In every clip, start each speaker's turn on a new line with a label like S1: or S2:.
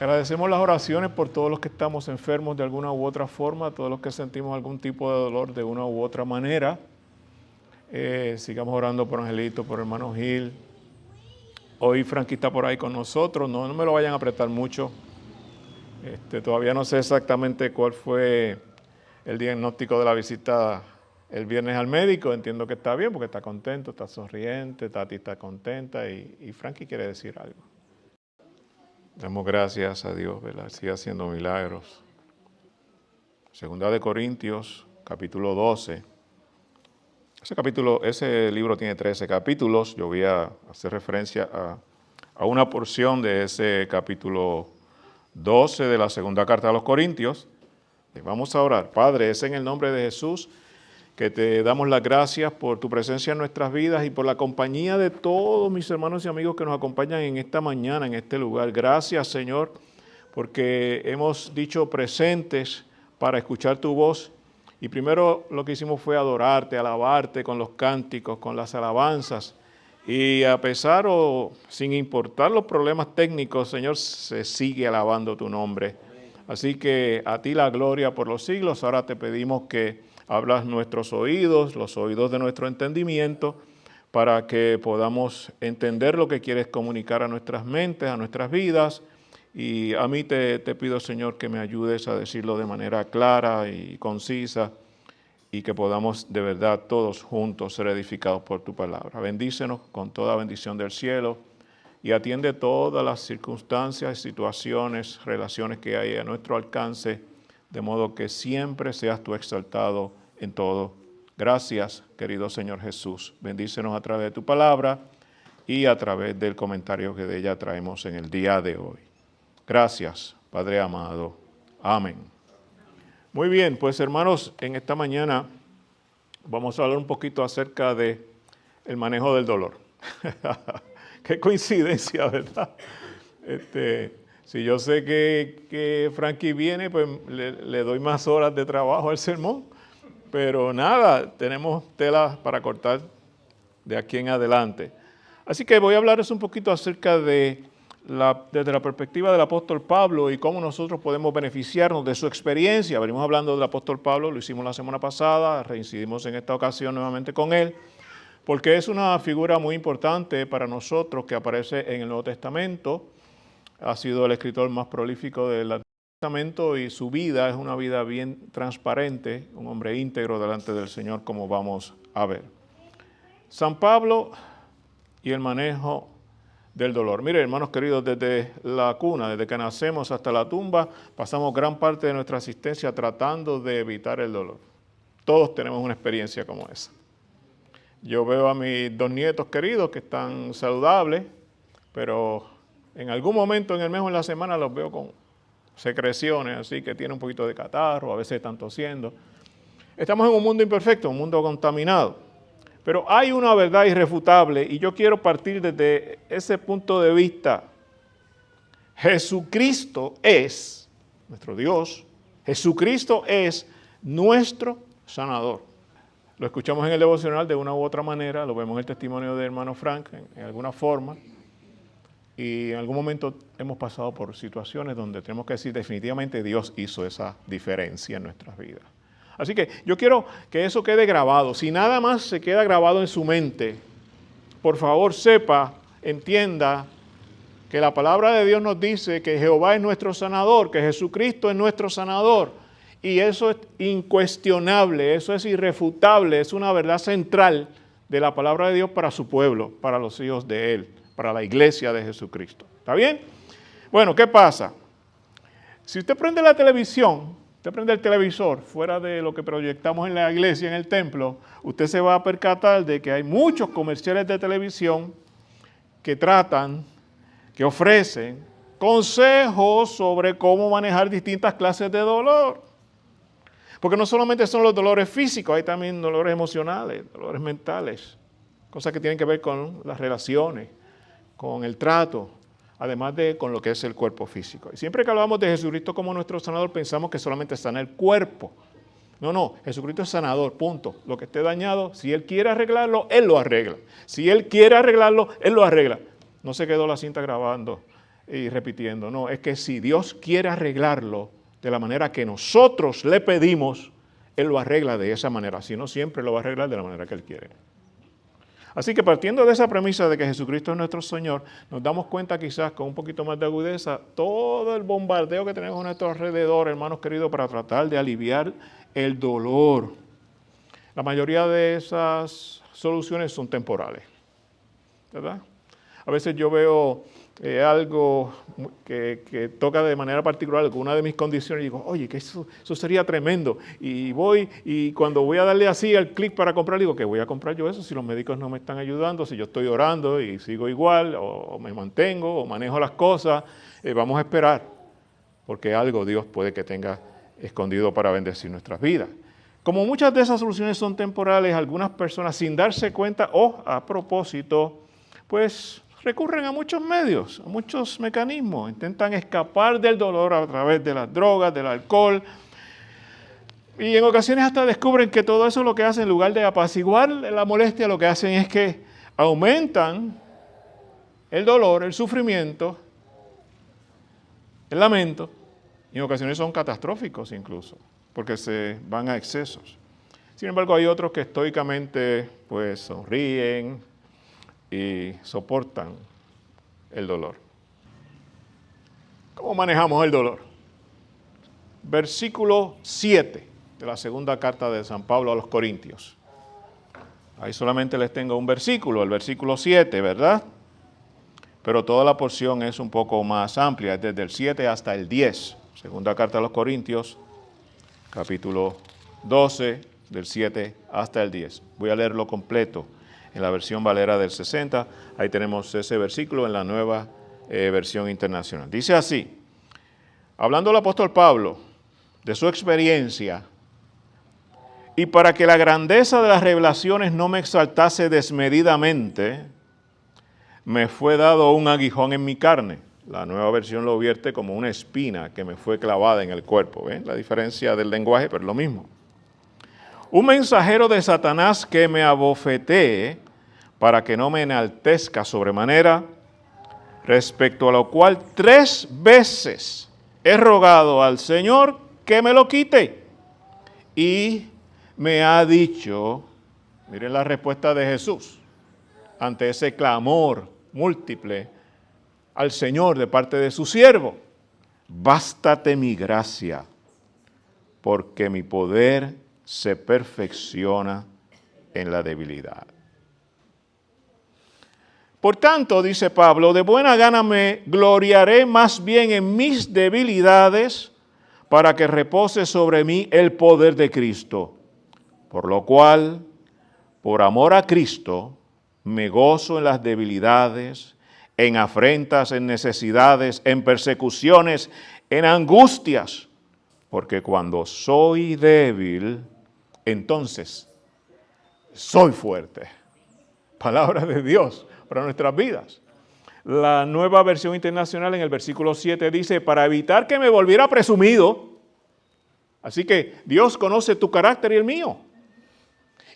S1: Agradecemos las oraciones por todos los que estamos enfermos de alguna u otra forma, todos los que sentimos algún tipo de dolor de una u otra manera. Sigamos orando por Angelito, por hermano Gil. Hoy Frankie está por ahí con nosotros, no me lo vayan a apretar mucho. Todavía no sé exactamente cuál fue el diagnóstico de la visita el viernes al médico. Entiendo que está bien porque está contento, está sonriente, Tati está contenta y Frankie quiere decir algo. Damos gracias a Dios, ¿verdad? Sigue haciendo milagros. Segunda de Corintios, capítulo 12. Ese libro tiene 13 capítulos. Yo voy a hacer referencia a una porción de ese capítulo 12 de la segunda carta a los Corintios. Vamos a orar. Padre, es en el nombre de Jesús que te damos las gracias por tu presencia en nuestras vidas y por la compañía de todos mis hermanos y amigos que nos acompañan en esta mañana, en este lugar. Gracias, Señor, porque hemos dicho presentes para escuchar tu voz. Y primero lo que hicimos fue adorarte, alabarte con los cánticos, con las alabanzas. Y a pesar o sin importar los problemas técnicos, Señor, se sigue alabando tu nombre. Así que a ti la gloria por los siglos. Ahora te pedimos que hablas nuestros oídos, los oídos de nuestro entendimiento, para que podamos entender lo que quieres comunicar a nuestras mentes, a nuestras vidas. Y a mí te pido, Señor, que me ayudes a decirlo de manera clara y concisa y que podamos de verdad todos juntos ser edificados por tu palabra. Bendícenos con toda bendición del cielo y atiende todas las circunstancias, situaciones, relaciones que hay a nuestro alcance, de modo que siempre seas tú exaltado en todo. Gracias, querido Señor Jesús. Bendícenos a través de tu palabra y a través del comentario que de ella traemos en el día de hoy. Gracias, Padre amado. Amén. Muy bien, pues hermanos, en esta mañana vamos a hablar un poquito acerca de el manejo del dolor. Qué coincidencia, ¿verdad? Si yo sé que Frankie viene, pues le doy más horas de trabajo al sermón. Pero nada, tenemos tela para cortar de aquí en adelante. Así que voy a hablarles un poquito acerca desde la perspectiva del apóstol Pablo y cómo nosotros podemos beneficiarnos de su experiencia. Venimos hablando del apóstol Pablo, lo hicimos la semana pasada, reincidimos en esta ocasión nuevamente con él, porque es una figura muy importante para nosotros que aparece en el Nuevo Testamento. Ha sido el escritor más prolífico del Antiguo Testamento y su vida es una vida bien transparente, un hombre íntegro delante del Señor, como vamos a ver. San Pablo y el manejo del dolor. Mire, hermanos queridos, desde la cuna, desde que nacemos hasta la tumba, pasamos gran parte de nuestra existencia tratando de evitar el dolor. Todos tenemos una experiencia como esa. Yo veo a mis dos nietos queridos que están saludables, pero en algún momento en el mes o en la semana los veo con secreciones, así que tienen un poquito de catarro, a veces están tosiendo. Estamos en un mundo imperfecto, un mundo contaminado. Pero hay una verdad irrefutable y yo quiero partir desde ese punto de vista. Jesucristo es nuestro Dios, Jesucristo es nuestro sanador. Lo escuchamos en el devocional de una u otra manera, lo vemos en el testimonio del hermano Frank en alguna forma. Y en algún momento hemos pasado por situaciones donde tenemos que decir definitivamente Dios hizo esa diferencia en nuestras vidas. Así que yo quiero que eso quede grabado. Si nada más se queda grabado en su mente, por favor sepa, entienda que la palabra de Dios nos dice que Jehová es nuestro sanador, que Jesucristo es nuestro sanador. Y eso es incuestionable, eso es irrefutable, es una verdad central de la palabra de Dios para su pueblo, para los hijos de Él, para la iglesia de Jesucristo. ¿Está bien? Bueno, ¿qué pasa? Si usted prende la televisión, usted prende el televisor, fuera de lo que proyectamos en la iglesia, en el templo, usted se va a percatar de que hay muchos comerciales de televisión que tratan, que ofrecen consejos sobre cómo manejar distintas clases de dolor. Porque no solamente son los dolores físicos, hay también dolores emocionales, dolores mentales, cosas que tienen que ver con las relaciones, con el trato, además de con lo que es el cuerpo físico. Y siempre que hablamos de Jesucristo como nuestro sanador, pensamos que solamente sana el cuerpo. No, Jesucristo es sanador, punto. Lo que esté dañado, si Él quiere arreglarlo, Él lo arregla. Si Él quiere arreglarlo, Él lo arregla. No se quedó la cinta grabando y repitiendo. No, es que si Dios quiere arreglarlo de la manera que nosotros le pedimos, Él lo arregla de esa manera. Si no, siempre lo va a arreglar de la manera que Él quiere. Así que partiendo de esa premisa de que Jesucristo es nuestro Señor, nos damos cuenta quizás con un poquito más de agudeza todo el bombardeo que tenemos a nuestro alrededor, hermanos queridos, para tratar de aliviar el dolor. La mayoría de esas soluciones son temporales, ¿verdad? A veces yo veo algo que toca de manera particular alguna de mis condiciones y digo, oye, que eso sería tremendo. Y voy, y cuando voy a darle así al clic para comprar, digo, ¿qué voy a comprar yo eso si los médicos no me están ayudando? Si yo estoy orando y sigo igual, o me mantengo, o manejo las cosas, vamos a esperar, porque algo Dios puede que tenga escondido para bendecir nuestras vidas. Como muchas de esas soluciones son temporales, algunas personas sin darse cuenta o a propósito, pues recurren a muchos medios, a muchos mecanismos. Intentan escapar del dolor a través de las drogas, del alcohol. Y en ocasiones hasta descubren que todo eso lo que hacen, en lugar de apaciguar la molestia, lo que hacen es que aumentan el dolor, el sufrimiento, el lamento. Y en ocasiones son catastróficos incluso, porque se van a excesos. Sin embargo, hay otros que estoicamente pues sonríen y soportan el dolor. ¿Cómo manejamos el dolor? Versículo 7 de la segunda carta de San Pablo a los Corintios. Ahí solamente les tengo un versículo, el versículo 7, ¿verdad? Pero toda la porción es un poco más amplia, es desde el 7 hasta el 10. Segunda carta a los Corintios, capítulo 12, del 7 hasta el 10. Voy a leerlo completo. En la versión Valera del 60, ahí tenemos ese versículo en la nueva versión internacional. Dice así, hablando el apóstol Pablo de su experiencia, y para que la grandeza de las revelaciones no me exaltase desmedidamente, me fue dado un aguijón en mi carne. La nueva versión lo vierte como una espina que me fue clavada en el cuerpo. ¿Ven la diferencia del lenguaje? Pero es lo mismo. Un mensajero de Satanás que me abofetee para que no me enaltezca sobremanera, respecto a lo cual 3 veces he rogado al Señor que me lo quite. Y me ha dicho, miren la respuesta de Jesús ante ese clamor múltiple al Señor de parte de su siervo, bástate mi gracia, porque mi poder se perfecciona en la debilidad. Por tanto, dice Pablo, de buena gana me gloriaré más bien en mis debilidades para que repose sobre mí el poder de Cristo. Por lo cual, por amor a Cristo, me gozo en las debilidades, en afrentas, en necesidades, en persecuciones, en angustias, porque cuando soy débil, entonces soy fuerte. Palabra de Dios para nuestras vidas. La nueva versión internacional en el versículo 7 dice, para evitar que me volviera presumido. Así que Dios conoce tu carácter y el mío.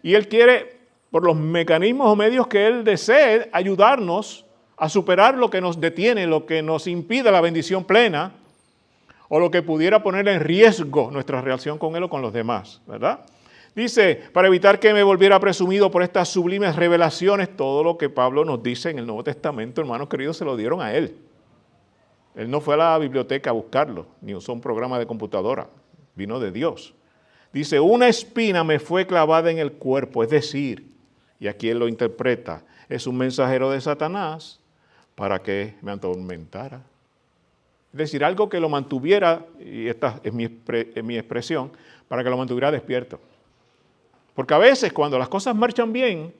S1: Y Él quiere, por los mecanismos o medios que Él desee, ayudarnos a superar lo que nos detiene, lo que nos impide la bendición plena, o lo que pudiera poner en riesgo nuestra relación con Él o con los demás, ¿verdad? Dice, para evitar que me volviera presumido por estas sublimes revelaciones, todo lo que Pablo nos dice en el Nuevo Testamento, hermanos queridos, se lo dieron a Él. Él no fue a la biblioteca a buscarlo, ni usó un programa de computadora, vino de Dios. Dice, una espina me fue clavada en el cuerpo, es decir, y aquí Él lo interpreta, es un mensajero de Satanás para que me atormentara. Es decir, algo que lo mantuviera, y esta es mi expresión, para que lo mantuviera despierto. Porque a veces cuando las cosas marchan bien,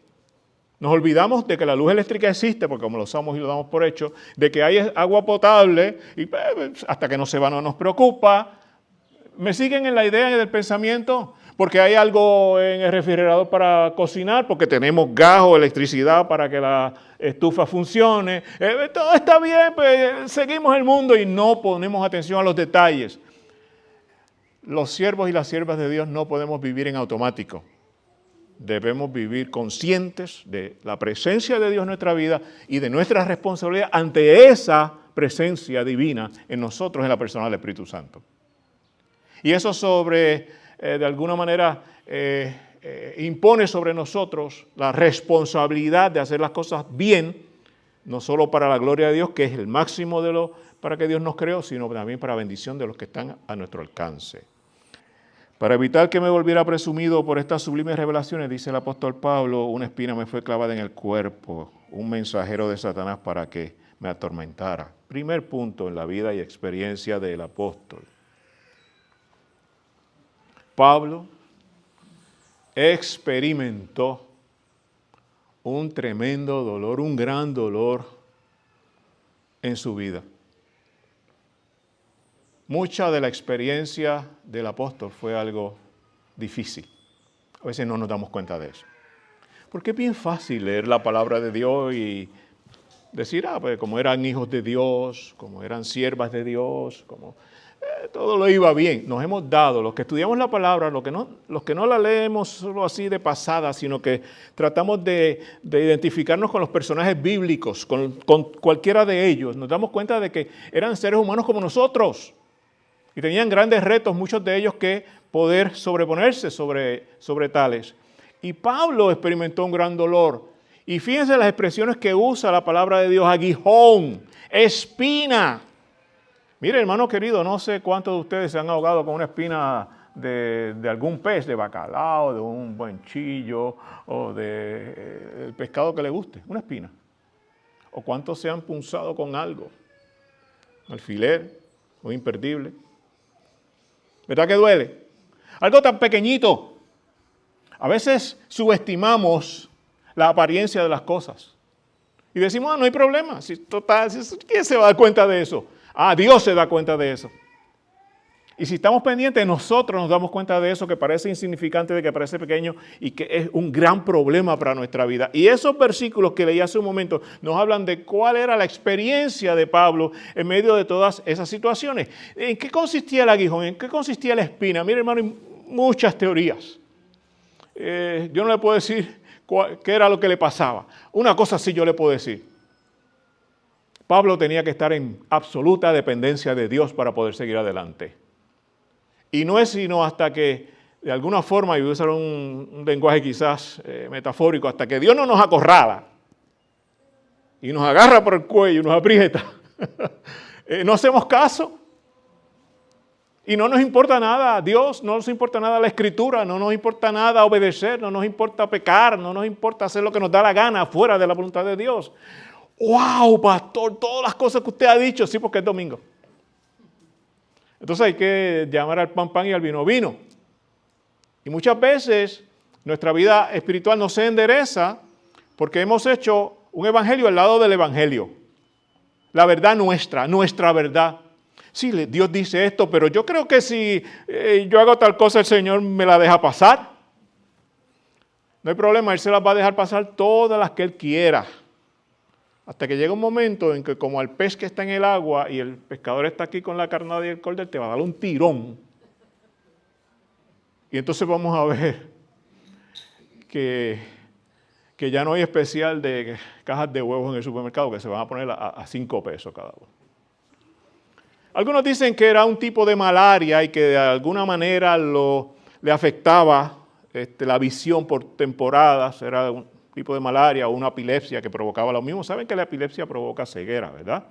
S1: nos olvidamos de que la luz eléctrica existe, porque como lo usamos y lo damos por hecho, de que hay agua potable, y hasta que no se va no nos preocupa. ¿Me siguen en la idea del pensamiento? Porque hay algo en el refrigerador para cocinar, porque tenemos gas o electricidad para que la estufa funcione. Todo está bien, pues seguimos el mundo y no ponemos atención a los detalles. Los siervos y las siervas de Dios no podemos vivir en automático. Debemos vivir conscientes de la presencia de Dios en nuestra vida y de nuestra responsabilidad ante esa presencia divina en nosotros en la persona del Espíritu Santo. Y eso de alguna manera, impone sobre nosotros la responsabilidad de hacer las cosas bien, no solo para la gloria de Dios, que es el máximo para que Dios nos creó, sino también para bendición de los que están a nuestro alcance. Para evitar que me volviera presumido por estas sublimes revelaciones, dice el apóstol Pablo, una espina me fue clavada en el cuerpo, un mensajero de Satanás para que me atormentara. Primer punto en la vida y experiencia del apóstol. Pablo experimentó un tremendo dolor, un gran dolor en su vida. Mucha de la experiencia del apóstol fue algo difícil. A veces no nos damos cuenta de eso. Porque es bien fácil leer la palabra de Dios y decir, pues como eran hijos de Dios, como eran siervas de Dios, como todo lo iba bien. Nos hemos dado, los que estudiamos la palabra, los que no la leemos solo así de pasada, sino que tratamos de identificarnos con los personajes bíblicos, con cualquiera de ellos, nos damos cuenta de que eran seres humanos como nosotros. Y tenían grandes retos, muchos de ellos, que poder sobreponerse sobre tales. Y Pablo experimentó un gran dolor. Y fíjense las expresiones que usa la palabra de Dios: aguijón, espina. Mire, hermano querido, no sé cuántos de ustedes se han ahogado con una espina de algún pez, de bacalao, de un buen chillo o del pescado que le guste, una espina. O cuántos se han punzado con algo, alfiler, muy imperdible. ¿Verdad que duele? Algo tan pequeñito. A veces subestimamos la apariencia de las cosas. Y decimos, no hay problema. Total, ¿quién se va a dar cuenta de eso? Dios se da cuenta de eso. Y si estamos pendientes, nosotros nos damos cuenta de eso, que parece insignificante, de que parece pequeño y que es un gran problema para nuestra vida. Y esos versículos que leí hace un momento nos hablan de cuál era la experiencia de Pablo en medio de todas esas situaciones. ¿En qué consistía el aguijón? ¿En qué consistía la espina? Mire, hermano, hay muchas teorías. Yo no le puedo decir qué era lo que le pasaba. Una cosa sí yo le puedo decir. Pablo tenía que estar en absoluta dependencia de Dios para poder seguir adelante. Y no es sino hasta que, de alguna forma, y voy a usar un lenguaje quizás metafórico, hasta que Dios no nos acorrala y nos agarra por el cuello y nos aprieta, no hacemos caso. Y no nos importa nada a Dios, no nos importa nada la Escritura, no nos importa nada obedecer, no nos importa pecar, no nos importa hacer lo que nos da la gana fuera de la voluntad de Dios. ¡Wow, pastor! Todas las cosas que usted ha dicho, sí, porque es domingo. Entonces hay que llamar al pan y al vino. Y muchas veces nuestra vida espiritual no se endereza porque hemos hecho un evangelio al lado del evangelio. La verdad nuestra verdad. Sí, Dios dice esto, pero yo creo que si yo hago tal cosa, el Señor me la deja pasar. No hay problema, Él se las va a dejar pasar todas las que Él quiera. Hasta que llega un momento en que, como al pez que está en el agua y el pescador está aquí con la carnada y el cordel, te va a dar un tirón. Y entonces vamos a ver que ya no hay especial de cajas de huevos en el supermercado, que se van a poner a 5 pesos cada uno. Algunos dicen que era un tipo de malaria y que de alguna manera le afectaba la visión por temporadas. Era un tipo de malaria o una epilepsia que provocaba lo mismo. Saben que la epilepsia provoca ceguera, ¿verdad?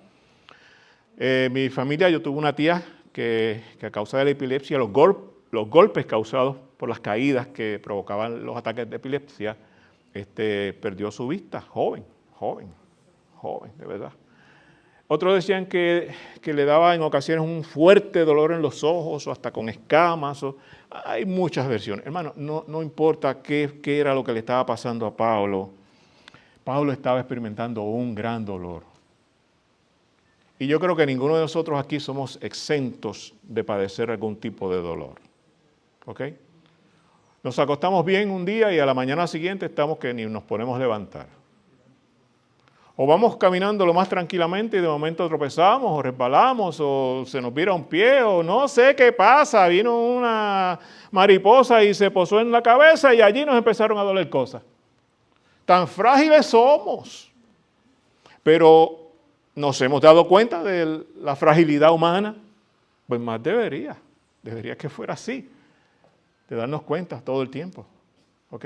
S1: Mi familia, yo tuve una tía que a causa de la epilepsia, los golpes causados por las caídas que provocaban los ataques de epilepsia, perdió su vista, joven, de verdad. Otros decían que le daba en ocasiones un fuerte dolor en los ojos o hasta con escamas. Hay muchas versiones. Hermano, no importa qué era lo que le estaba pasando a Pablo. Pablo estaba experimentando un gran dolor. Y yo creo que ninguno de nosotros aquí somos exentos de padecer algún tipo de dolor. ¿Ok? Nos acostamos bien un día y a la mañana siguiente estamos que ni nos ponemos a levantar. O vamos caminando lo más tranquilamente y de momento tropezamos o resbalamos o se nos vira un pie o no sé qué pasa. Vino una mariposa y se posó en la cabeza y allí nos empezaron a doler cosas. Tan frágiles somos. Pero ¿Nos hemos dado cuenta de la fragilidad humana? Pues más debería que fuera así, de darnos cuenta todo el tiempo, ¿ok?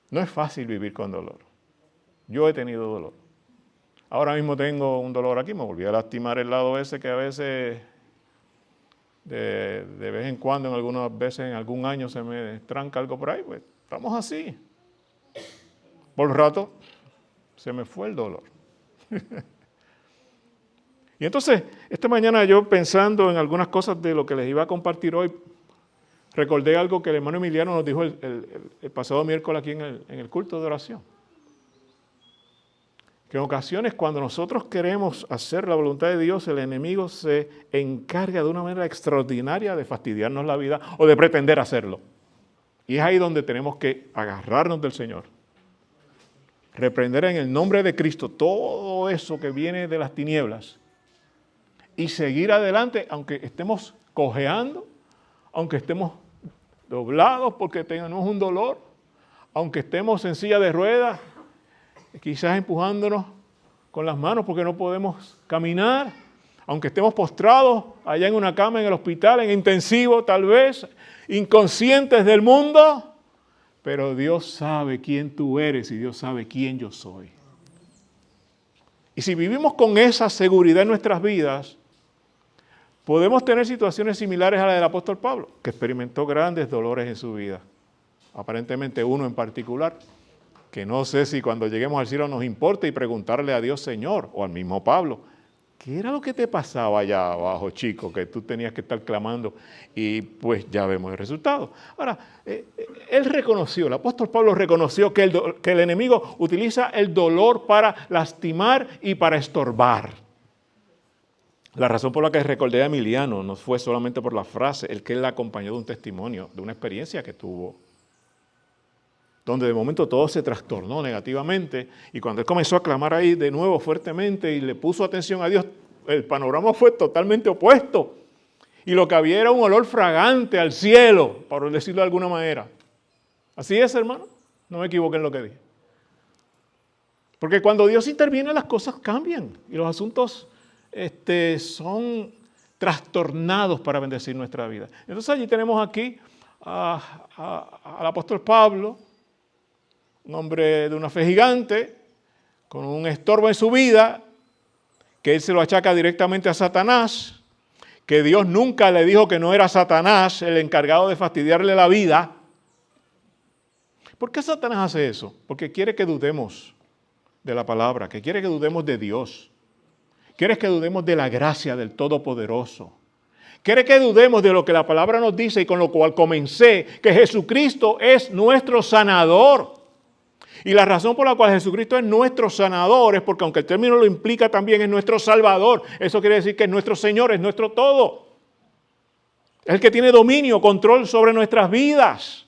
S1: No es fácil vivir con dolor. Yo he tenido dolor. Ahora mismo tengo un dolor aquí, me volví a lastimar el lado ese que a veces, de vez en cuando, en algunas veces, en algún año se me tranca algo por ahí, pues estamos así. Por un rato se me fue el dolor. Y entonces, esta mañana yo pensando en algunas cosas de lo que les iba a compartir hoy, recordé algo que el hermano Emiliano nos dijo el pasado miércoles aquí en el culto de oración. Que en ocasiones cuando nosotros queremos hacer la voluntad de Dios, el enemigo se encarga de una manera extraordinaria de fastidiarnos la vida o de pretender hacerlo. Y es ahí donde tenemos que agarrarnos del Señor. Reprender en el nombre de Cristo todo eso que viene de las tinieblas y seguir adelante aunque estemos cojeando, aunque estemos doblados porque tenemos un dolor, aunque estemos en silla de ruedas, quizás empujándonos con las manos porque no podemos caminar, aunque estemos postrados allá en una cama en el hospital, en intensivo tal vez, inconscientes del mundo, pero Dios sabe quién tú eres y Dios sabe quién yo soy. Y si vivimos con esa seguridad en nuestras vidas, podemos tener situaciones similares a la del apóstol Pablo, que experimentó grandes dolores en su vida. Aparentemente uno en particular, que no sé si cuando lleguemos al cielo nos importa y preguntarle a Dios, Señor, o al mismo Pablo, ¿qué era lo que te pasaba allá abajo, chico, que tú tenías que estar clamando? Y pues ya vemos el resultado. Ahora, él reconoció, el apóstol Pablo reconoció que el enemigo utiliza el dolor para lastimar y para estorbar. La razón por la que recordé a Emiliano no fue solamente por la frase, el que él acompañó de un testimonio, de una experiencia que tuvo, donde de momento todo se trastornó negativamente, y cuando él comenzó a clamar ahí de nuevo fuertemente y le puso atención a Dios, el panorama fue totalmente opuesto, y lo que había era un olor fragante al cielo, por decirlo de alguna manera. Así es, hermano, no me equivoqué en lo que dije. Porque cuando Dios interviene las cosas cambian, y los asuntos son trastornados para bendecir nuestra vida. Entonces allí tenemos aquí al apóstol Pablo, un hombre de una fe gigante, con un estorbo en su vida, que él se lo achaca directamente a Satanás, que Dios nunca le dijo que no era Satanás el encargado de fastidiarle la vida. ¿Por qué Satanás hace eso? Porque quiere que dudemos de la palabra, que quiere que dudemos de Dios. Quiere que dudemos de la gracia del Todopoderoso. Quiere que dudemos de lo que la palabra nos dice y con lo cual comencé, que Jesucristo es nuestro sanador. Y la razón por la cual Jesucristo es nuestro sanador es porque aunque el término lo implica también es nuestro Salvador. Eso quiere decir que es nuestro Señor, es nuestro todo. Es el que tiene dominio, control sobre nuestras vidas.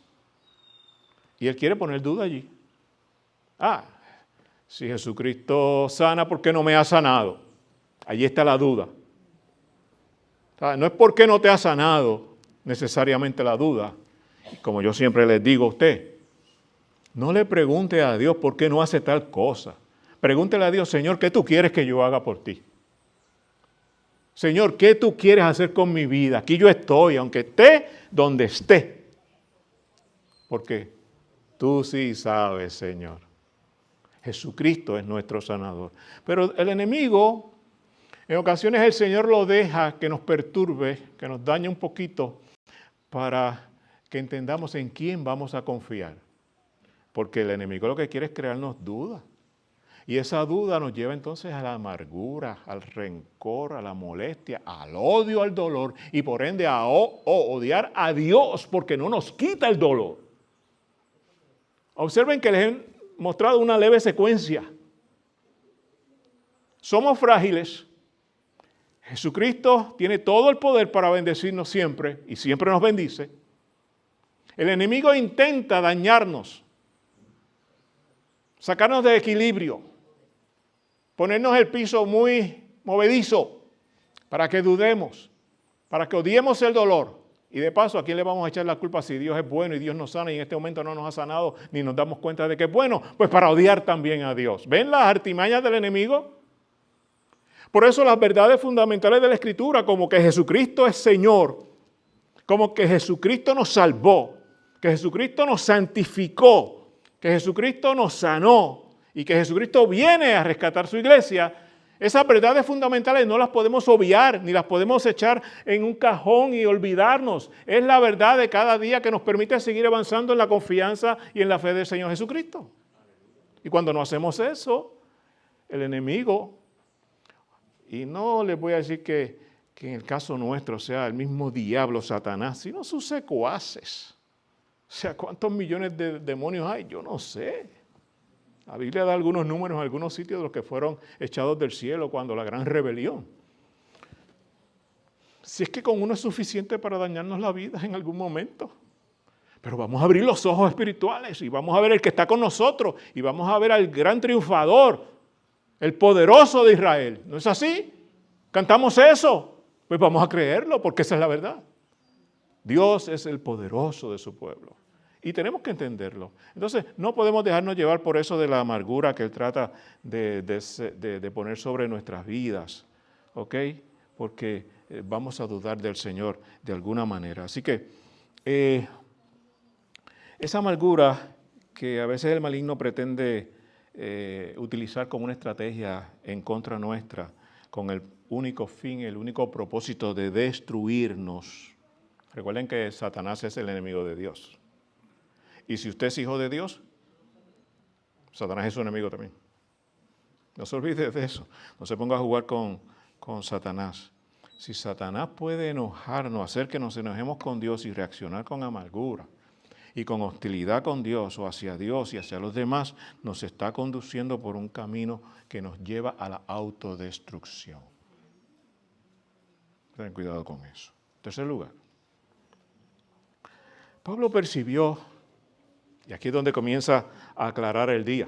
S1: Y Él quiere poner duda allí. Si Jesucristo sana, ¿por qué no me ha sanado? Allí está la duda. No es porque no te ha sanado necesariamente la duda. Como yo siempre les digo a usted, no le pregunte a Dios por qué no hace tal cosa. Pregúntele a Dios, Señor, ¿qué tú quieres que yo haga por ti? Señor, ¿qué tú quieres hacer con mi vida? Aquí yo estoy, aunque esté donde esté. Porque tú sí sabes, Señor. Jesucristo es nuestro sanador. Pero el enemigo, en ocasiones el Señor lo deja que nos perturbe, que nos dañe un poquito para que entendamos en quién vamos a confiar. Porque el enemigo lo que quiere es crearnos dudas. Y esa duda nos lleva entonces a la amargura, al rencor, a la molestia, al odio, al dolor y por ende a odiar a Dios porque no nos quita el dolor. Observen que les he mostrado una leve secuencia. Somos frágiles. Jesucristo tiene todo el poder para bendecirnos siempre y siempre nos bendice. El enemigo intenta dañarnos, sacarnos de equilibrio, ponernos el piso muy movedizo para que dudemos, para que odiemos el dolor. Y de paso, ¿a quién le vamos a echar la culpa si Dios es bueno y Dios nos sana y en este momento no nos ha sanado ni nos damos cuenta de que es bueno? Pues para odiar también a Dios. ¿Ven las artimañas del enemigo? Por eso las verdades fundamentales de la Escritura, como que Jesucristo es Señor, como que Jesucristo nos salvó, que Jesucristo nos santificó, que Jesucristo nos sanó y que Jesucristo viene a rescatar su iglesia, esas verdades fundamentales no las podemos obviar, ni las podemos echar en un cajón y olvidarnos. Es la verdad de cada día que nos permite seguir avanzando en la confianza y en la fe del Señor Jesucristo. Y cuando no hacemos eso, el enemigo, y no les voy a decir que en el caso nuestro sea el mismo diablo, Satanás, sino sus secuaces. O sea, ¿cuántos millones de demonios hay? Yo no sé. La Biblia da algunos números en algunos sitios de los que fueron echados del cielo cuando la gran rebelión. Si es que con uno es suficiente para dañarnos la vida en algún momento. Pero vamos a abrir los ojos espirituales y vamos a ver el que está con nosotros y vamos a ver al gran triunfador, el poderoso de Israel. ¿No es así? ¿Cantamos eso? Pues vamos a creerlo porque esa es la verdad. Dios es el poderoso de su pueblo. Y tenemos que entenderlo. Entonces, no podemos dejarnos llevar por eso de la amargura que Él trata de poner sobre nuestras vidas. ¿Ok? Porque vamos a dudar del Señor de alguna manera. Así que, esa amargura que a veces el maligno pretende utilizar como una estrategia en contra nuestra, con el único fin, el único propósito de destruirnos. Recuerden que Satanás es el enemigo de Dios. Y si usted es hijo de Dios, Satanás es su enemigo también. No se olvide de eso. No se ponga a jugar con Satanás. Si Satanás puede enojarnos, hacer que nos enojemos con Dios y reaccionar con amargura y con hostilidad con Dios o hacia Dios y hacia los demás, nos está conduciendo por un camino que nos lleva a la autodestrucción. Ten cuidado con eso. En tercer lugar, Pablo percibió, y aquí es donde comienza a aclarar el día,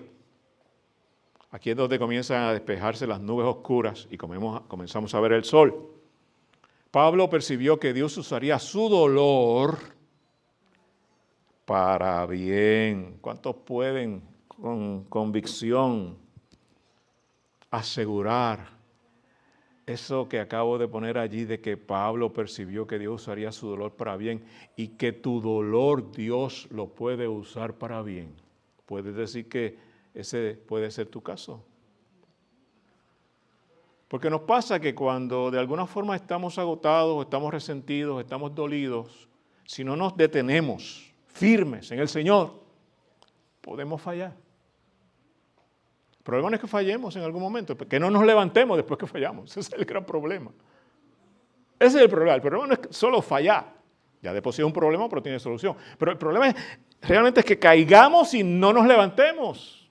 S1: aquí es donde comienzan a despejarse las nubes oscuras y comenzamos a ver el sol. Pablo percibió que Dios usaría su dolor para bien. ¿Cuántos pueden con convicción asegurar eso que acabo de poner allí de que Pablo percibió que Dios usaría su dolor para bien y que tu dolor Dios lo puede usar para bien? ¿Puedes decir que ese puede ser tu caso? Porque nos pasa que cuando de alguna forma estamos agotados, estamos resentidos, estamos dolidos, si no nos detenemos firmes en el Señor, podemos fallar. El problema no es que fallemos en algún momento, que no nos levantemos después que fallamos. Ese es el gran problema. Ese es el problema. El problema no es solo fallar. Ya de por sí es un problema, pero tiene solución. Pero el problema realmente es que caigamos y no nos levantemos.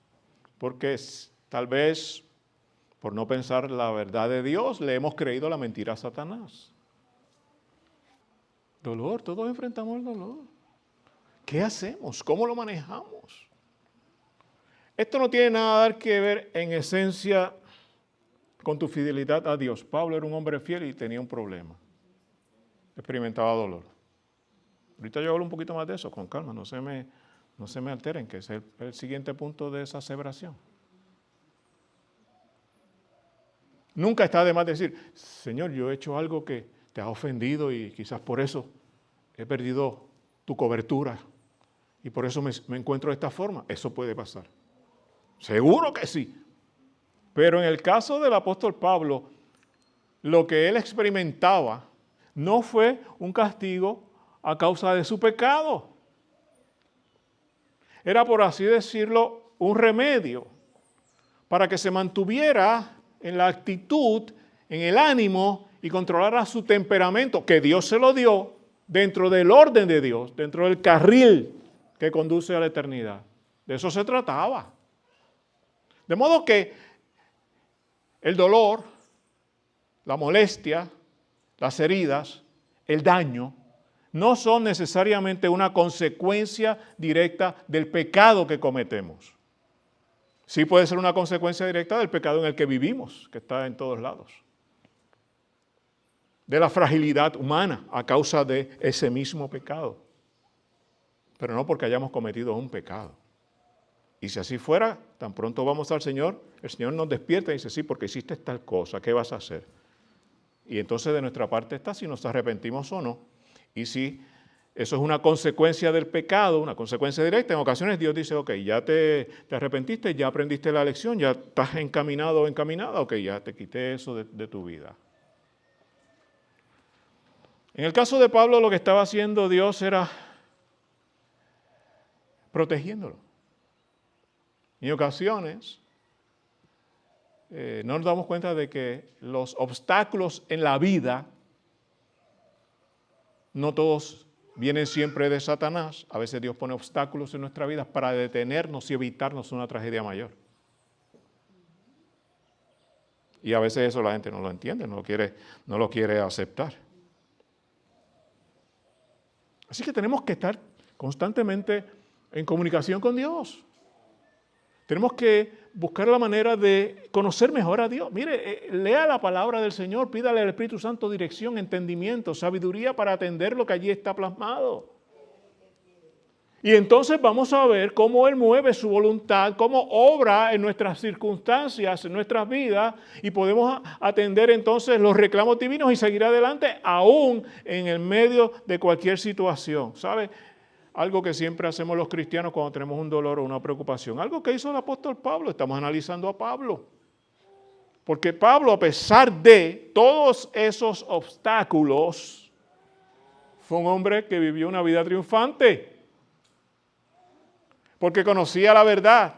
S1: Porque tal vez, por no pensar la verdad de Dios, le hemos creído la mentira a Satanás. Dolor, todos enfrentamos el dolor. ¿Qué hacemos? ¿Cómo lo manejamos? Esto no tiene nada que ver en esencia con tu fidelidad a Dios. Pablo era un hombre fiel y tenía un problema. Experimentaba dolor. Ahorita yo hablo un poquito más de eso, con calma, no se me alteren, que es el siguiente punto de esa aseveración. Nunca está de más decir, Señor, yo he hecho algo que te ha ofendido y quizás por eso he perdido tu cobertura y por eso me encuentro de esta forma. Eso puede pasar. Seguro que sí. Pero en el caso del apóstol Pablo, lo que él experimentaba no fue un castigo a causa de su pecado. Era, por así decirlo, un remedio para que se mantuviera en la actitud, en el ánimo y controlara su temperamento, que Dios se lo dio dentro del orden de Dios, dentro del carril que conduce a la eternidad. De eso se trataba. De modo que el dolor, la molestia, las heridas, el daño, no son necesariamente una consecuencia directa del pecado que cometemos. Sí puede ser una consecuencia directa del pecado en el que vivimos, que está en todos lados. De la fragilidad humana a causa de ese mismo pecado. Pero no porque hayamos cometido un pecado. Y si así fuera, tan pronto vamos al Señor, el Señor nos despierta y dice, sí, porque hiciste tal cosa, ¿qué vas a hacer? Y entonces de nuestra parte está si nos arrepentimos o no. Y si eso es una consecuencia del pecado, una consecuencia directa, en ocasiones Dios dice, ok, ya te arrepentiste, ya aprendiste la lección, ya estás encaminado o encaminada, ok, ya te quité eso de tu vida. En el caso de Pablo, lo que estaba haciendo Dios era protegiéndolo. En ocasiones no nos damos cuenta de que los obstáculos en la vida, no todos vienen siempre de Satanás. A veces Dios pone obstáculos en nuestra vida para detenernos y evitarnos una tragedia mayor. Y a veces eso la gente no lo entiende, no lo quiere aceptar. Así que tenemos que estar constantemente en comunicación con Dios. Tenemos que buscar la manera de conocer mejor a Dios. Mire, lea la palabra del Señor, pídale al Espíritu Santo dirección, entendimiento, sabiduría para atender lo que allí está plasmado. Y entonces vamos a ver cómo Él mueve su voluntad, cómo obra en nuestras circunstancias, en nuestras vidas, y podemos atender entonces los reclamos divinos y seguir adelante aún en el medio de cualquier situación. ¿Sabe? Algo que siempre hacemos los cristianos cuando tenemos un dolor o una preocupación. Algo que hizo el apóstol Pablo. Estamos analizando a Pablo. Porque Pablo, a pesar de todos esos obstáculos, fue un hombre que vivió una vida triunfante. Porque conocía la verdad.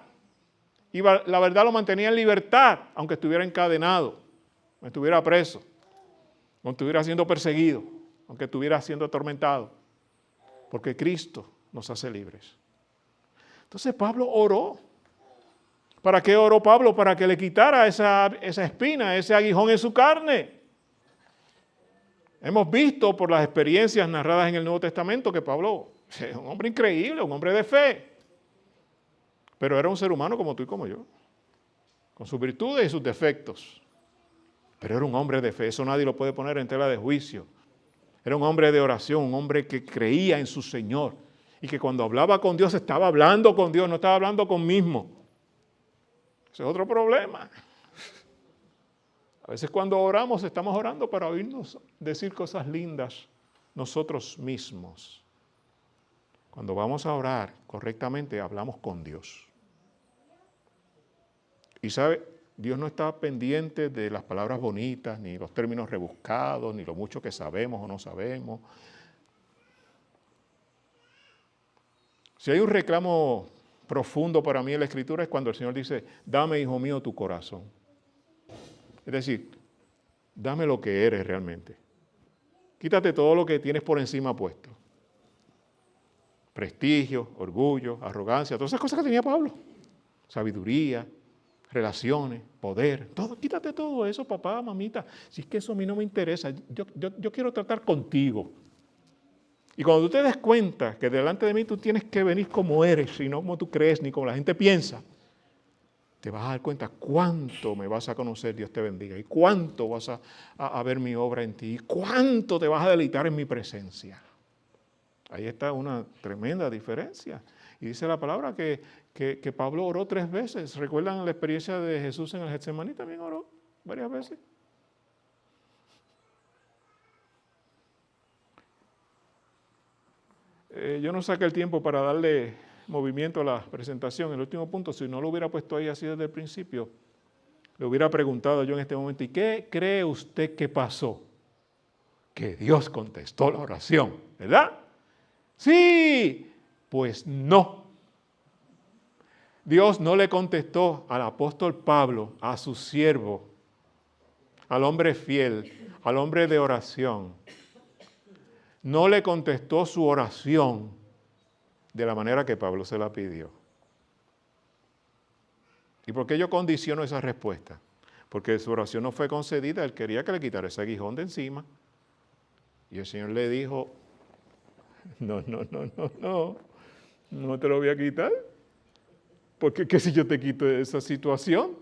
S1: Y la verdad lo mantenía en libertad, aunque estuviera encadenado, aunque estuviera preso, aunque estuviera siendo perseguido, aunque estuviera siendo atormentado. Porque Cristo nos hace libres. Entonces Pablo oró. ¿Para qué oró Pablo? Para que le quitara esa espina, ese aguijón en su carne. Hemos visto por las experiencias narradas en el Nuevo Testamento que Pablo es un hombre increíble, un hombre de fe. Pero era un ser humano como tú y como yo, con sus virtudes y sus defectos. Pero era un hombre de fe, eso nadie lo puede poner en tela de juicio. Era un hombre de oración, un hombre que creía en su Señor y que cuando hablaba con Dios estaba hablando con Dios, no estaba hablando con mismo. Ese es otro problema. A veces cuando oramos estamos orando para oírnos decir cosas lindas nosotros mismos. Cuando vamos a orar correctamente hablamos con Dios. Y sabe, Dios no está pendiente de las palabras bonitas, ni los términos rebuscados, ni lo mucho que sabemos o no sabemos. Si hay un reclamo profundo para mí en la Escritura es cuando el Señor dice, dame, hijo mío, tu corazón. Es decir, dame lo que eres realmente. Quítate todo lo que tienes por encima puesto. Prestigio, orgullo, arrogancia, todas esas cosas que tenía Pablo. Sabiduría, relaciones, poder, todo, quítate todo eso, papá, mamita. Si es que eso a mí no me interesa, yo quiero tratar contigo. Y cuando tú te des cuenta que delante de mí tú tienes que venir como eres y no como tú crees ni como la gente piensa, te vas a dar cuenta cuánto me vas a conocer, Dios te bendiga, y cuánto vas a ver mi obra en ti, y cuánto te vas a deleitar en mi presencia. Ahí está una tremenda diferencia. Y dice la palabra que Pablo oró 3 veces. ¿Recuerdan la experiencia de Jesús en el Getsemaní? También oró varias veces. Yo no saqué el tiempo para darle movimiento a la presentación. El último punto, si no lo hubiera puesto ahí así desde el principio, le hubiera preguntado yo en este momento, ¿y qué cree usted que pasó? Que Dios contestó la oración, ¿verdad? Sí, pues no. Dios no le contestó al apóstol Pablo, a su siervo, al hombre fiel, al hombre de oración. No le contestó su oración de la manera que Pablo se la pidió. ¿Y por qué yo condiciono esa respuesta? Porque su oración no fue concedida, él quería que le quitara ese aguijón de encima. Y el Señor le dijo, no te lo voy a quitar. Porque que si yo te quito esa situación,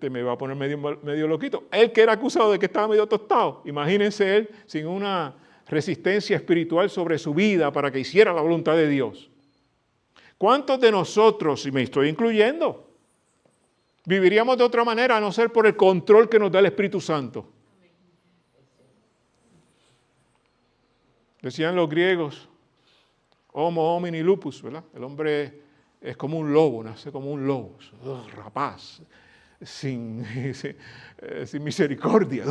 S1: te me va a poner medio loquito. Él que era acusado de que estaba medio tostado, imagínense él sin una resistencia espiritual sobre su vida para que hiciera la voluntad de Dios. ¿Cuántos de nosotros, y me estoy incluyendo, viviríamos de otra manera a no ser por el control que nos da el Espíritu Santo? Decían los griegos, homo homini lupus, ¿verdad? El hombre es como un lobo, nace como un lobo, rapaz, sin misericordia,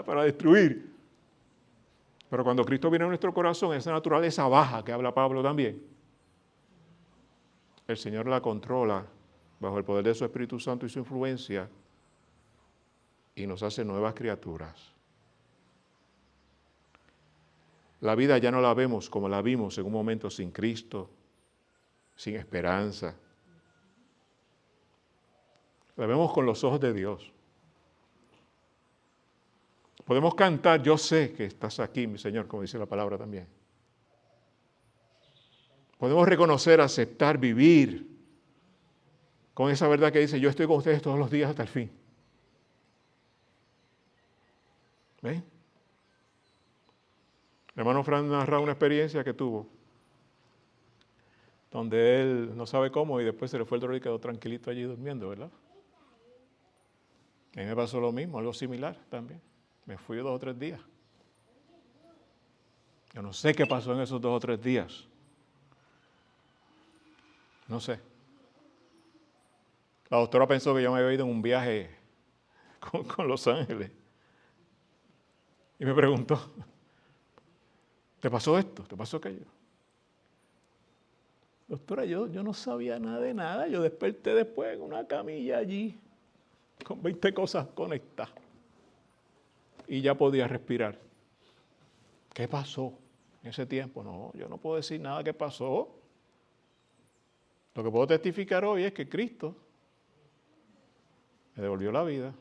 S1: para destruir. Pero cuando Cristo viene a nuestro corazón, esa naturaleza baja que habla Pablo también, el Señor la controla bajo el poder de su Espíritu Santo y su influencia y nos hace nuevas criaturas. La vida ya no la vemos como la vimos en un momento sin Cristo, sin esperanza. La vemos con los ojos de Dios. Podemos cantar, yo sé que estás aquí, mi Señor, como dice la palabra también. Podemos reconocer, aceptar, vivir con esa verdad que dice, yo estoy con ustedes todos los días hasta el fin. ¿Ven? El hermano Fran narra una experiencia que tuvo, donde él no sabe cómo y después se le fue el dolor y quedó tranquilito allí durmiendo, ¿verdad? A mí me pasó lo mismo, algo similar también. Me fui 2 o 3 días. Yo no sé qué pasó en esos 2 o 3 días. No sé. La doctora pensó que yo me había ido en un viaje con Los Ángeles. Y me preguntó, ¿te pasó esto? ¿Te pasó aquello? Doctora, yo no sabía nada de nada. Yo desperté después en una camilla allí, con 20 cosas conectadas. Y ya podía respirar. ¿Qué pasó en ese tiempo? No, yo no puedo decir nada que pasó. Lo que puedo testificar hoy es que Cristo me devolvió la vida.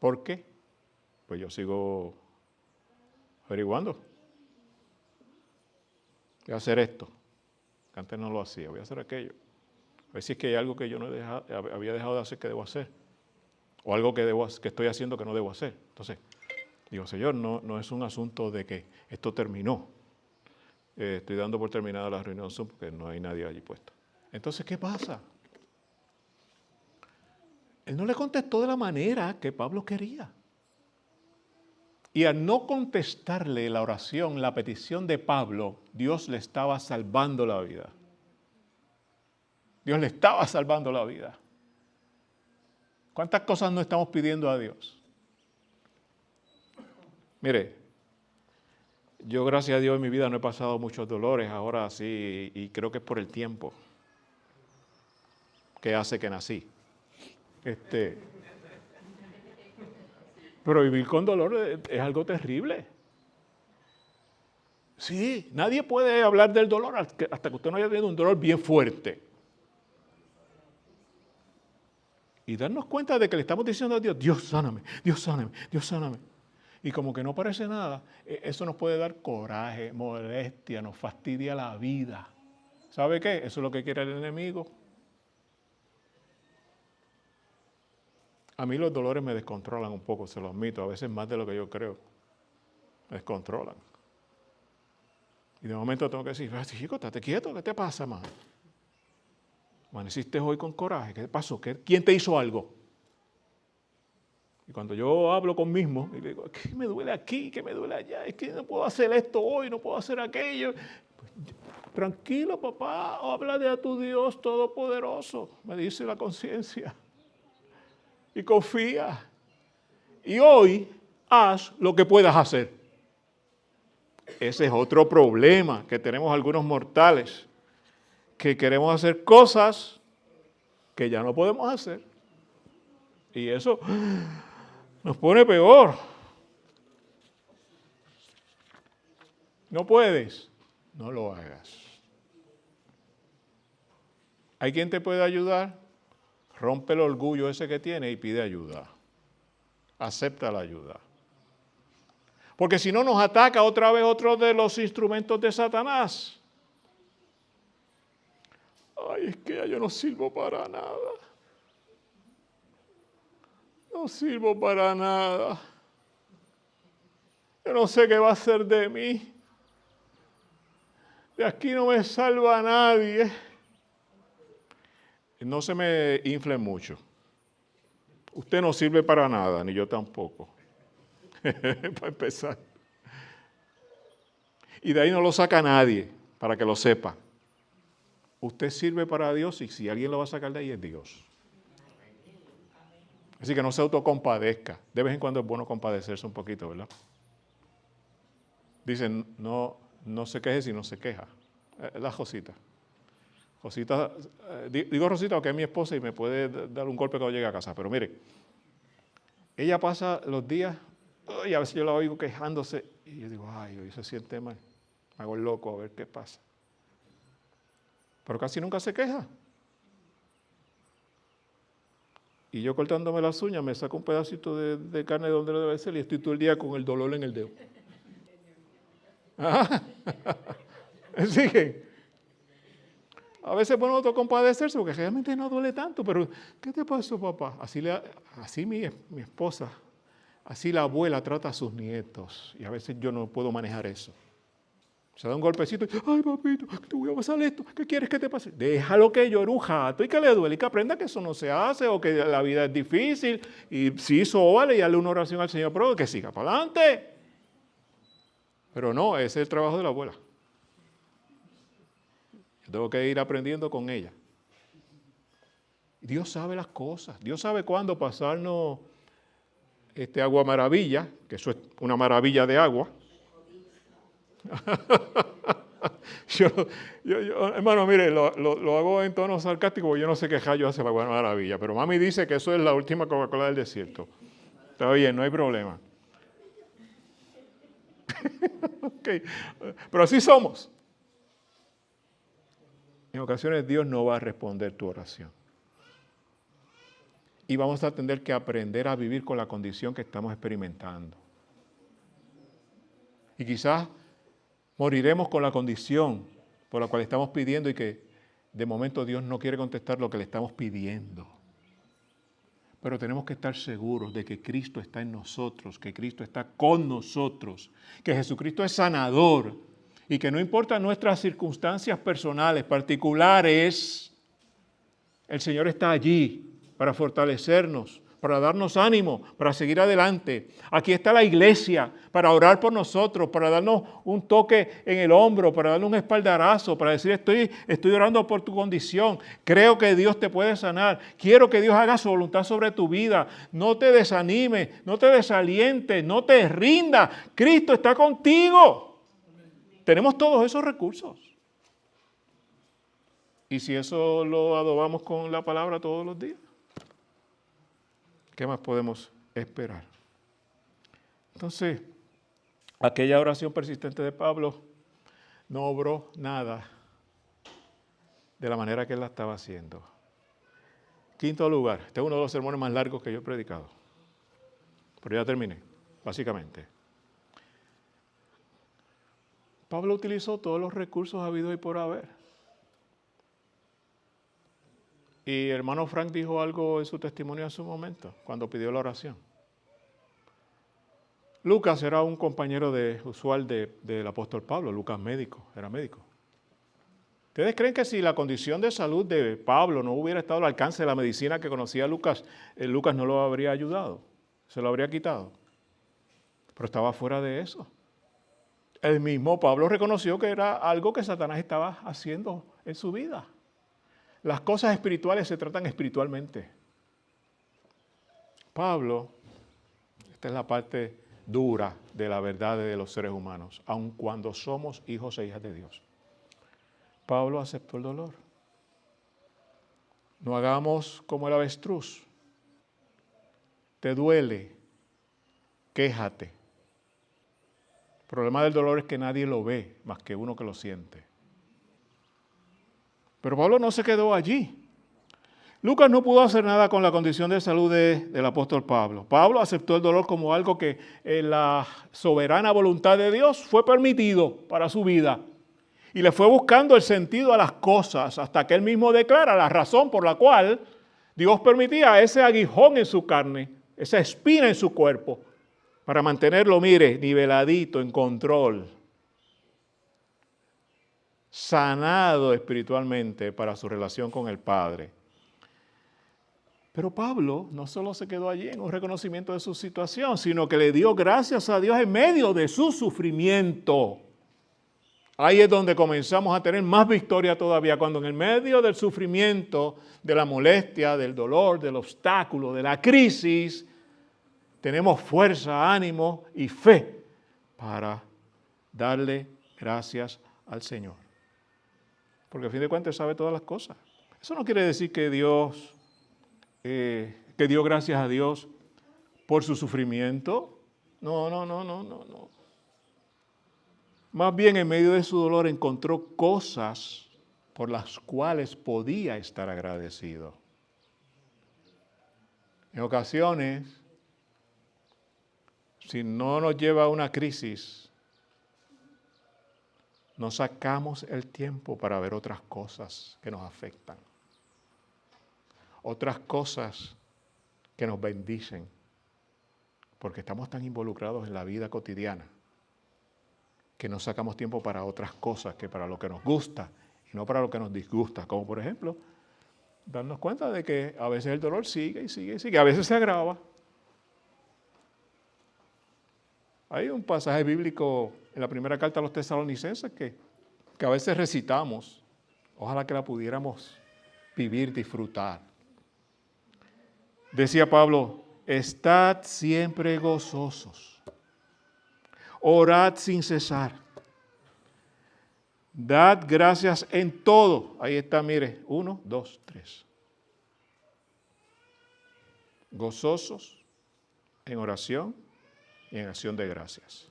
S1: ¿Por qué? Pues yo sigo averiguando. Voy a hacer esto. Antes no lo hacía. Voy a hacer aquello. A ver si es que hay algo que yo no había dejado de hacer que debo hacer. O algo que estoy haciendo que no debo hacer. Entonces, digo, Señor, no es un asunto de que esto terminó. Estoy dando por terminada la reunión Zoom porque no hay nadie allí puesto. Entonces, ¿qué pasa? Él no le contestó de la manera que Pablo quería. Y al no contestarle la oración, la petición de Pablo, Dios le estaba salvando la vida. Dios le estaba salvando la vida. ¿Cuántas cosas no estamos pidiendo a Dios? Mire, yo gracias a Dios en mi vida no he pasado muchos dolores, ahora sí, y creo que es por el tiempo que hace que nací. Pero vivir con dolor es algo terrible. Sí, nadie puede hablar del dolor hasta que usted no haya tenido un dolor bien fuerte. Y darnos cuenta de que le estamos diciendo a Dios, Dios sáname, Dios sáname, Dios sáname. Y como que no parece nada, eso nos puede dar coraje, molestia, nos fastidia la vida. ¿Sabe qué? Eso es lo que quiere el enemigo. A mí los dolores me descontrolan un poco, se los admito, a veces más de lo que yo creo. Me descontrolan. Y de momento tengo que decir, chico, estate quieto, ¿qué te pasa, man? Amaneciste hoy con coraje, ¿qué pasó? ¿Quién te hizo algo? Y cuando yo hablo con mismo, y le digo, ¿qué me duele aquí? ¿Qué me duele allá? Es que no puedo hacer esto hoy, no puedo hacer aquello. Pues, tranquilo, papá, háblale a tu Dios Todopoderoso, me dice la conciencia. Y confía. Y hoy haz lo que puedas hacer. Ese es otro problema que tenemos algunos mortales, que queremos hacer cosas que ya no podemos hacer. Y eso nos pone peor. No puedes, no lo hagas. ¿Hay quien te puede ayudar? Rompe el orgullo ese que tiene y pide ayuda. Acepta la ayuda. Porque si no nos ataca otra vez otro de los instrumentos de Satanás. Ay, es que yo no sirvo para nada. No sirvo para nada. Yo no sé qué va a hacer de mí. De aquí no me salva nadie. No se me infle mucho. Usted no sirve para nada, ni yo tampoco. Para empezar. Y de ahí no lo saca nadie, para que lo sepa. Usted sirve para Dios y si alguien lo va a sacar de ahí es Dios. Así que no se autocompadezca. De vez en cuando es bueno compadecerse un poquito, ¿verdad? Dicen, no se queje si no se queja. La Josita. Josita, digo Rosita porque es mi esposa y me puede dar un golpe cuando llegue a casa. Pero mire, ella pasa los días y a veces yo la oigo quejándose y yo digo, ay, hoy se siente mal. Me hago el loco a ver qué pasa. Pero casi nunca se queja. Y yo cortándome las uñas me saco un pedacito de carne donde lo debe ser y estoy todo el día con el dolor en el dedo. Sigue. A veces es bueno autocompadecerse porque realmente no duele tanto, pero ¿qué te pasó, papá? Así mi esposa, así la abuela trata a sus nietos y a veces yo no puedo manejar eso. Se da un golpecito y, ay, papito, te voy a pasar esto, ¿qué quieres que te pase? Déjalo que llore un jato y que le duele y que aprenda que eso no se hace o que la vida es difícil y si eso vale y darle una oración al Señor, pero que siga para adelante. Pero no, ese es el trabajo de la abuela. Yo tengo que ir aprendiendo con ella. Dios sabe las cosas. Dios sabe cuándo pasarnos agua maravilla, que eso es una maravilla de agua. yo, hermano, mire, lo hago en tono sarcástico porque yo no sé qué rayo hace la agua maravilla, pero mami dice que eso es la última Coca-Cola del desierto. Está bien, no hay problema. Okay. Pero así somos. En ocasiones Dios no va a responder tu oración. Y vamos a tener que aprender a vivir con la condición que estamos experimentando. Y quizás moriremos con la condición por la cual estamos pidiendo y que de momento Dios no quiere contestar lo que le estamos pidiendo. Pero tenemos que estar seguros de que Cristo está en nosotros, que Cristo está con nosotros, que Jesucristo es sanador y que no importa nuestras circunstancias personales, particulares, el Señor está allí para fortalecernos, para darnos ánimo, para seguir adelante. Aquí está la iglesia para orar por nosotros, para darnos un toque en el hombro, para darnos un espaldarazo, para decir estoy orando por tu condición. Creo que Dios te puede sanar. Quiero que Dios haga su voluntad sobre tu vida. No te desanimes, no te desalientes, no te rindas. Cristo está contigo. Tenemos todos esos recursos. Y si eso lo adobamos con la palabra todos los días, ¿qué más podemos esperar? Entonces, aquella oración persistente de Pablo no obró nada de la manera que él la estaba haciendo. Quinto lugar, este es uno de los sermones más largos que yo he predicado. Pero ya terminé, básicamente. Pablo utilizó todos los recursos habidos y por haber. Y el hermano Frank dijo algo en su testimonio en su momento, cuando pidió la oración. Lucas era un compañero usual del apóstol Pablo, Lucas era médico. ¿Ustedes creen que si la condición de salud de Pablo no hubiera estado al alcance de la medicina que conocía Lucas, Lucas no lo habría ayudado, se lo habría quitado? Pero estaba fuera de eso. El mismo Pablo reconoció que era algo que Satanás estaba haciendo en su vida. Las cosas espirituales se tratan espiritualmente. Pablo, esta es la parte dura de la verdad de los seres humanos, aun cuando somos hijos e hijas de Dios. Pablo aceptó el dolor. No hagamos como el avestruz. Te duele, quéjate. El problema del dolor es que nadie lo ve más que uno que lo siente. Pero Pablo no se quedó allí. Lucas no pudo hacer nada con la condición de salud del apóstol Pablo. Pablo aceptó el dolor como algo que en la soberana voluntad de Dios fue permitido para su vida. Y le fue buscando el sentido a las cosas hasta que él mismo declara la razón por la cual Dios permitía ese aguijón en su carne, esa espina en su cuerpo. para mantenerlo, mire, niveladito, en control, sanado espiritualmente para su relación con el Padre. Pero Pablo no solo se quedó allí en un reconocimiento de su situación, sino que le dio gracias a Dios en medio de su sufrimiento. Ahí es donde comenzamos a tener más victoria todavía, cuando en el medio del sufrimiento, de la molestia, del dolor, del obstáculo, de la crisis, tenemos fuerza, ánimo y fe para darle gracias al Señor. Porque a fin de cuentas sabe todas las cosas. Eso no quiere decir que Dios, que dio gracias a Dios por su sufrimiento. No. Más bien en medio de su dolor encontró cosas por las cuales podía estar agradecido. En ocasiones, si no nos lleva a una crisis, no sacamos el tiempo para ver otras cosas que nos afectan. Otras cosas que nos bendicen. Porque estamos tan involucrados en la vida cotidiana que no sacamos tiempo para otras cosas que para lo que nos gusta y no para lo que nos disgusta. Como por ejemplo, darnos cuenta de que a veces el dolor sigue y sigue y sigue. A veces se agrava. Hay un pasaje bíblico en la primera carta a los tesalonicenses que a veces recitamos. Ojalá que la pudiéramos vivir, disfrutar. Decía Pablo, estad siempre gozosos, orad sin cesar, dad gracias en todo. Ahí está, mire, 1, 2, 3. Gozosos en oración y en acción de gracias.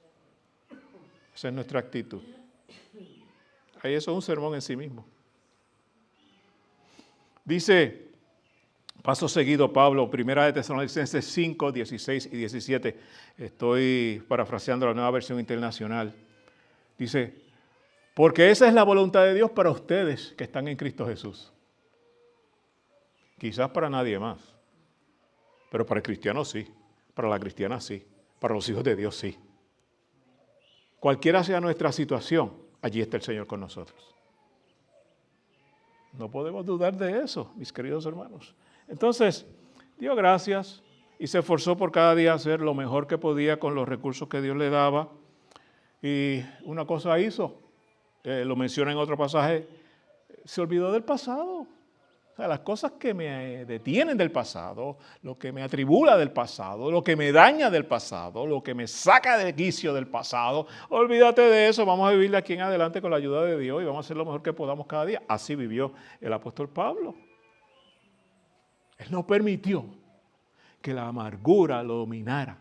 S1: Esa es nuestra actitud. Ahí eso es un sermón en sí mismo. Dice, paso seguido Pablo, 1 Tesalonicenses 5, 16 y 17. Estoy parafraseando la Nueva Versión Internacional. Dice, porque esa es la voluntad de Dios para ustedes que están en Cristo Jesús. Quizás para nadie más, pero para el cristiano sí, para la cristiana sí, para los hijos de Dios sí. Cualquiera sea nuestra situación, allí está el Señor con nosotros. No podemos dudar de eso, mis queridos hermanos. Entonces, dio gracias y se esforzó por cada día hacer lo mejor que podía con los recursos que Dios le daba. Y una cosa hizo, lo menciona en otro pasaje, se olvidó del pasado. O sea, las cosas que me detienen del pasado, lo que me atribula del pasado, lo que me daña del pasado, lo que me saca de quicio del pasado, olvídate de eso, vamos a vivir de aquí en adelante con la ayuda de Dios y vamos a hacer lo mejor que podamos cada día. Así vivió el apóstol Pablo. Él no permitió que la amargura lo dominara.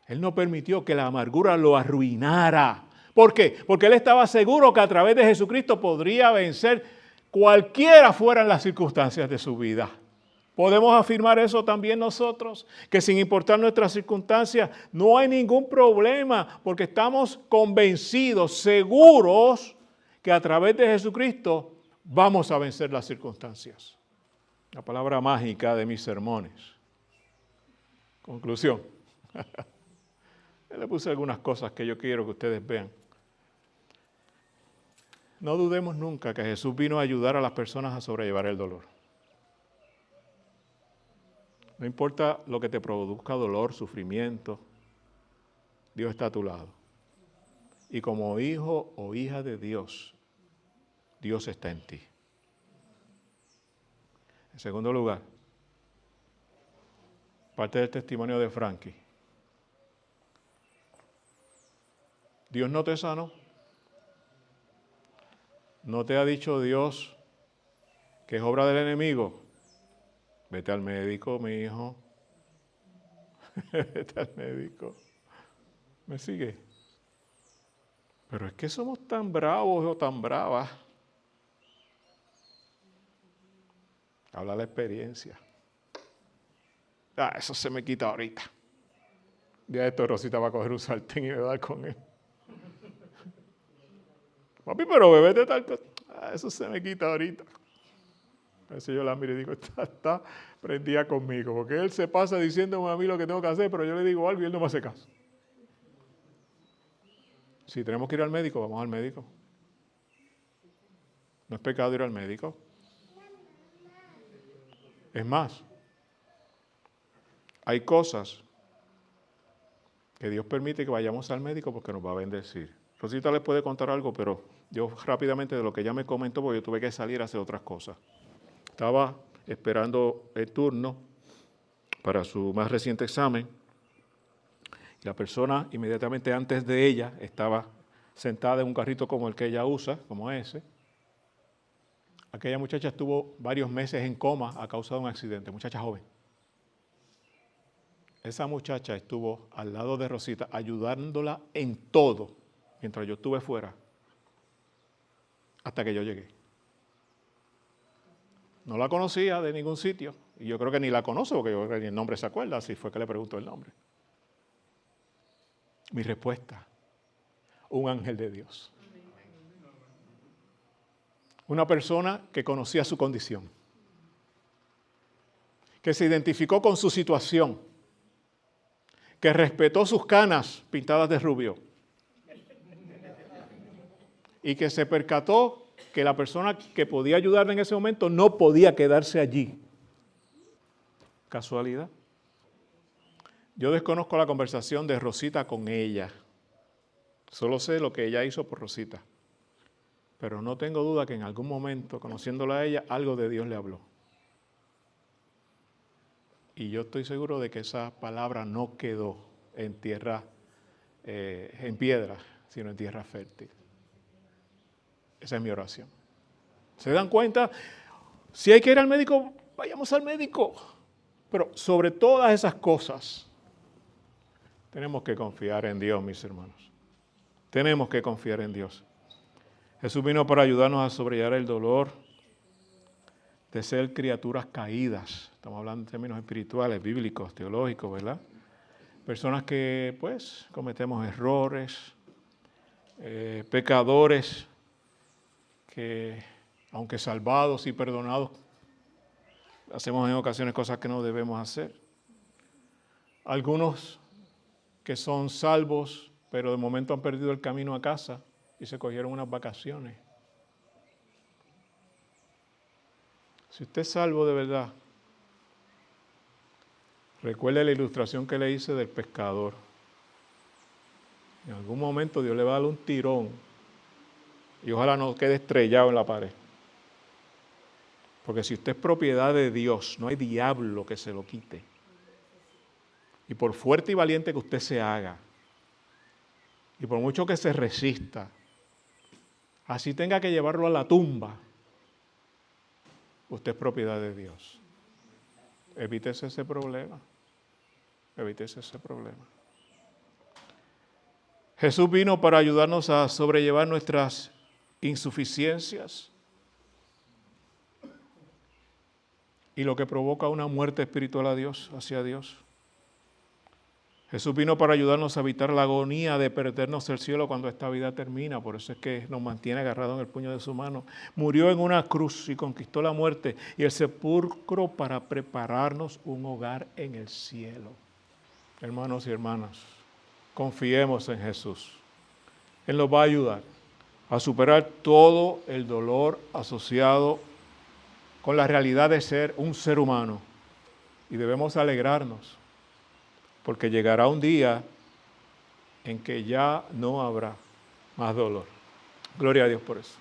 S1: Él no permitió que la amargura lo arruinara. ¿Por qué? Porque él estaba seguro que a través de Jesucristo podría vencer cualquiera fueran las circunstancias de su vida. Podemos afirmar eso también nosotros, que sin importar nuestras circunstancias, no hay ningún problema, porque estamos convencidos, seguros, que a través de Jesucristo vamos a vencer las circunstancias. La palabra mágica de mis sermones. Conclusión. Le puse algunas cosas que yo quiero que ustedes vean. No dudemos nunca que Jesús vino a ayudar a las personas a sobrellevar el dolor. No importa lo que te produzca dolor, sufrimiento, Dios está a tu lado. Y como hijo o hija de Dios, Dios está en ti. En segundo lugar, parte del testimonio de Frankie. Dios no te sanó. ¿No te ha dicho Dios que es obra del enemigo? Vete al médico, mi hijo. Vete al médico. ¿Me sigue? Pero es que somos tan bravos o tan bravas. Habla la experiencia. Eso se me quita ahorita. Ya esto Rosita va a coger un sartén y me va a dar con él. Papi, pero bebete tal cosa. Eso se me quita ahorita. A veces yo la miro y digo, está prendida conmigo. Porque él se pasa diciéndome a mí lo que tengo que hacer, pero yo le digo algo y él no me hace caso. Si tenemos que ir al médico, vamos al médico. No es pecado ir al médico. Es más, hay cosas que Dios permite que vayamos al médico porque nos va a bendecir. Rosita les puede contar algo, pero yo rápidamente de lo que ella me comentó, porque yo tuve que salir a hacer otras cosas. Estaba esperando el turno para su más reciente examen y la persona inmediatamente antes de ella estaba sentada en un carrito como el que ella usa, como ese. Aquella muchacha estuvo varios meses en coma a causa de un accidente, muchacha joven. Esa muchacha estuvo al lado de Rosita ayudándola en todo mientras yo estuve fuera hasta que yo llegué. No la conocía de ningún sitio y yo creo que ni la conoce porque yo creo que ni el nombre se acuerda, así fue que le preguntó el nombre. Mi respuesta, un ángel de Dios. Una persona que conocía su condición, que se identificó con su situación, que respetó sus canas pintadas de rubio y que se percató que la persona que podía ayudarle en ese momento no podía quedarse allí. ¿Casualidad? Yo desconozco la conversación de Rosita con ella. Solo sé lo que ella hizo por Rosita. Pero no tengo duda que en algún momento, conociéndola a ella, algo de Dios le habló. Y yo estoy seguro de que esa palabra no quedó en tierra, en piedra, sino en tierra fértil. Esa es mi oración. ¿Se dan cuenta? Si hay que ir al médico, vayamos al médico. Pero sobre todas esas cosas, tenemos que confiar en Dios, mis hermanos. Tenemos que confiar en Dios. Jesús vino para ayudarnos a sobrellevar el dolor de ser criaturas caídas. Estamos hablando en términos espirituales, bíblicos, teológicos, ¿verdad? Personas que, pues, cometemos errores, pecadores, que, aunque salvados y perdonados, hacemos en ocasiones cosas que no debemos hacer. Algunos que son salvos, pero de momento han perdido el camino a casa y se cogieron unas vacaciones. Si usted es salvo de verdad, recuerde la ilustración que le hice del pescador. En algún momento Dios le va a dar un tirón y ojalá no quede estrellado en la pared. Porque si usted es propiedad de Dios, no hay diablo que se lo quite. Y por fuerte y valiente que usted se haga, y por mucho que se resista, así tenga que llevarlo a la tumba, usted es propiedad de Dios. Evítese ese problema. Evítese ese problema. Jesús vino para ayudarnos a sobrellevar nuestras insuficiencias y lo que provoca una muerte espiritual a Dios, hacia Dios. Jesús vino para ayudarnos a evitar la agonía de perdernos el cielo cuando esta vida termina. Por eso es que nos mantiene agarrados en el puño de su mano. Murió en una cruz y conquistó la muerte y el sepulcro para prepararnos un hogar en el cielo. Hermanos y hermanas, confiemos en Jesús. Él nos va a ayudar a superar todo el dolor asociado con la realidad de ser un ser humano. Y debemos alegrarnos, porque llegará un día en que ya no habrá más dolor. Gloria a Dios por eso.